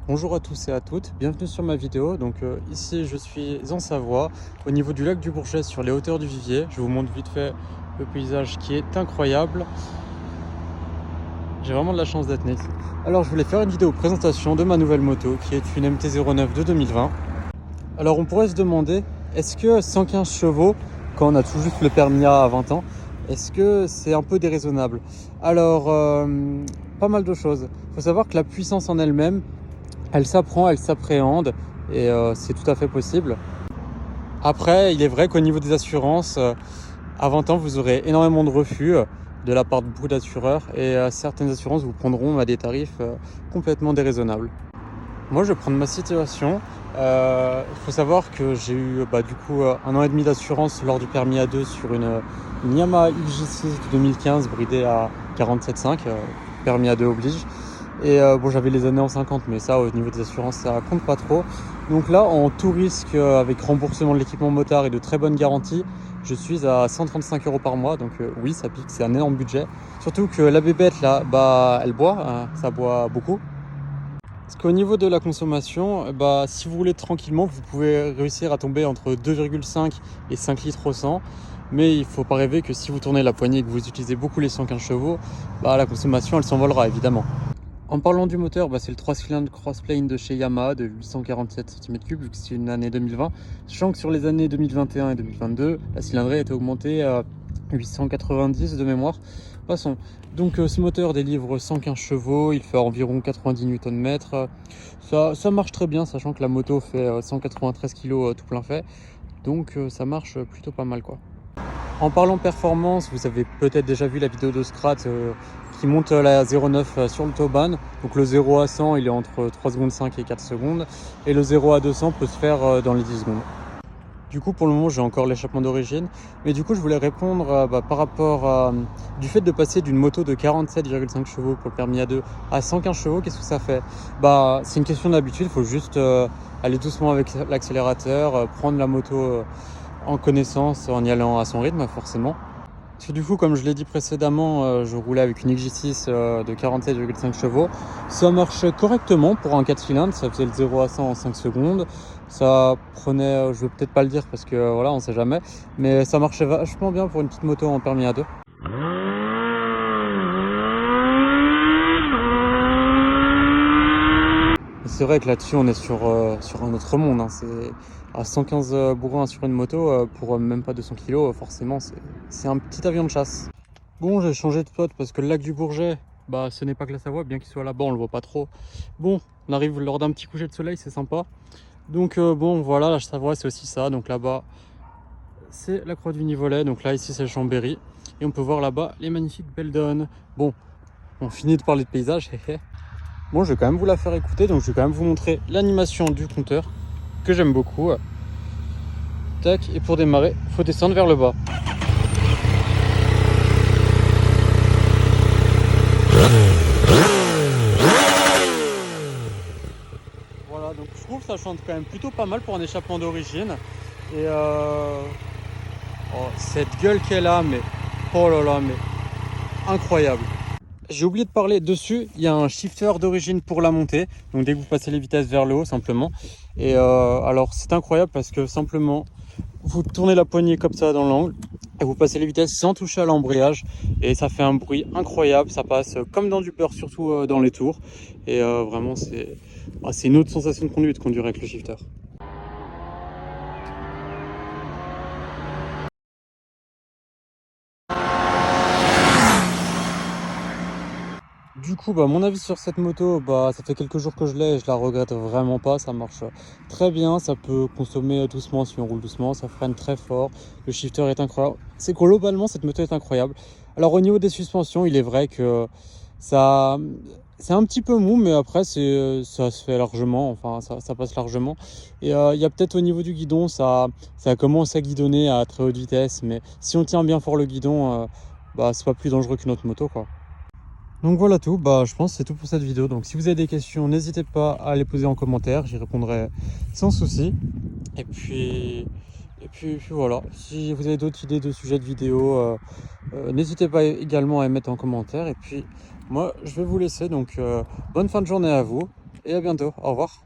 Bonjour à tous et à toutes, bienvenue sur ma vidéo. Ici je suis en Savoie, au niveau du lac du Bourget sur les hauteurs du Vivier. Je vous montre vite fait le paysage qui est incroyable. J'ai vraiment de la chance d'être né ici. Alors je voulais faire une vidéo présentation de ma nouvelle moto qui est une MT-09 de 2020. Alors on pourrait se demander, est-ce que 115 chevaux, quand on a tout juste le permis A à 20 ans, est-ce que c'est un peu déraisonnable? Alors, pas mal de choses. Il faut savoir que la puissance en elle-même, elle s'apprend, elle s'appréhende et c'est tout à fait possible. Après, il est vrai qu'au niveau des assurances, à 20 ans, vous aurez énormément de refus de la part de beaucoup d'assureurs et certaines assurances vous prendront à des tarifs complètement déraisonnables. Moi, je vais prendre ma situation. Il faut savoir que j'ai eu du coup 1 an et demi d'assurance lors du permis A2 sur une Yamaha XJ6 de 2015 bridée à 47,5, permis A2 oblige. Et bon, j'avais les années en 50, mais ça, au niveau des assurances, ça compte pas trop. Donc là, en tout risque, avec remboursement de l'équipement motard et de très bonnes garanties, je suis à 135 € par mois. Donc oui, ça pique, c'est un énorme budget. Surtout que la bébête, là, elle boit, ça boit beaucoup. Parce qu'au niveau de la consommation, si vous roulez tranquillement, vous pouvez réussir à tomber entre 2,5 et 5 litres au 100. Mais il ne faut pas rêver que si vous tournez la poignée et que vous utilisez beaucoup les 115 chevaux, la consommation, elle s'envolera évidemment. En parlant du moteur, c'est le 3 cylindres Crossplane de chez Yamaha de 847 cm3, vu que c'est une année 2020. Sachant que sur les années 2021 et 2022, la cylindrée a été augmentée à 890 de mémoire. Passons. Donc ce moteur délivre 115 chevaux, il fait environ 90 Nm. Ça marche très bien, sachant que la moto fait 193 kg tout plein fait. Donc ça marche plutôt pas mal quoi. En parlant performance, vous avez peut-être déjà vu la vidéo de Scrat qui monte la 0,9 sur l'autobahn. Donc le 0 à 100 il est entre 3 secondes 5 et 4 secondes. Et le 0 à 200 peut se faire dans les 10 secondes. Du coup, pour le moment, j'ai encore l'échappement d'origine. Mais du coup, je voulais répondre par rapport à du fait de passer d'une moto de 47,5 chevaux pour le permis A2 à 115 chevaux, qu'est-ce que ça fait? C'est une question d'habitude. Il faut juste aller doucement avec l'accélérateur, prendre la moto en connaissance, en y allant à son rythme, forcément. Parce que du coup, comme je l'ai dit précédemment, je roulais avec une XJ6 de 47,5 chevaux. Ça marchait correctement pour un 4 cylindres, ça faisait le 0 à 100 en 5 secondes. Ça prenait, je vais peut-être pas le dire parce que voilà, on sait jamais, mais ça marchait vachement bien pour une petite moto en permis A2. C'est vrai que là-dessus, on est sur un autre monde. Hein. C'est à 115 bourrins sur une moto pour même pas 200 kg, forcément, c'est un petit avion de chasse. Bon, j'ai changé de spot parce que le lac du Bourget, ce n'est pas que la Savoie, bien qu'il soit là-bas, on le voit pas trop. Bon, on arrive lors d'un petit coucher de soleil, c'est sympa. Donc bon, voilà, la Savoie, c'est aussi ça. Donc là-bas, c'est la Croix du Nivolet. Donc là, ici, c'est le Chambéry. Et on peut voir là-bas les magnifiques Belledonne. Bon, on finit de parler de paysage. Bon, je vais quand même vous la faire écouter, donc je vais quand même vous montrer l'animation du compteur, que j'aime beaucoup. Tac, et pour démarrer, il faut descendre vers le bas. Voilà, donc je trouve que ça chante quand même plutôt pas mal pour un échappement d'origine. Et cette gueule qu'elle a, mais oh là là, mais incroyable. J'ai oublié de parler dessus, il y a un shifter d'origine pour la montée, donc dès que vous passez les vitesses vers le haut simplement. Et alors c'est incroyable parce que simplement vous tournez la poignée comme ça dans l'angle et vous passez les vitesses sans toucher à l'embrayage et ça fait un bruit incroyable, ça passe comme dans du beurre, surtout dans les tours. Et vraiment c'est une autre sensation de conduire avec le shifter. Du coup, mon avis sur cette moto, ça fait quelques jours que je l'ai et je la regrette vraiment pas. Ça marche très bien, ça peut consommer doucement si on roule doucement, ça freine très fort. Le shifter est incroyable. C'est que globalement, cette moto est incroyable. Alors au niveau des suspensions, il est vrai que ça, c'est un petit peu mou, mais après ça se fait largement, enfin ça passe largement. Et il y a peut-être au niveau du guidon, ça commence à guidonner à très haute vitesse, mais si on tient bien fort le guidon, c'est pas plus dangereux qu'une autre moto quoi. Donc voilà tout, je pense que c'est tout pour cette vidéo. Donc si vous avez des questions, n'hésitez pas à les poser en commentaire, j'y répondrai sans souci. Et puis voilà, si vous avez d'autres idées de sujets de vidéo, n'hésitez pas également à les mettre en commentaire. Et puis moi je vais vous laisser, donc bonne fin de journée à vous et à bientôt. Au revoir.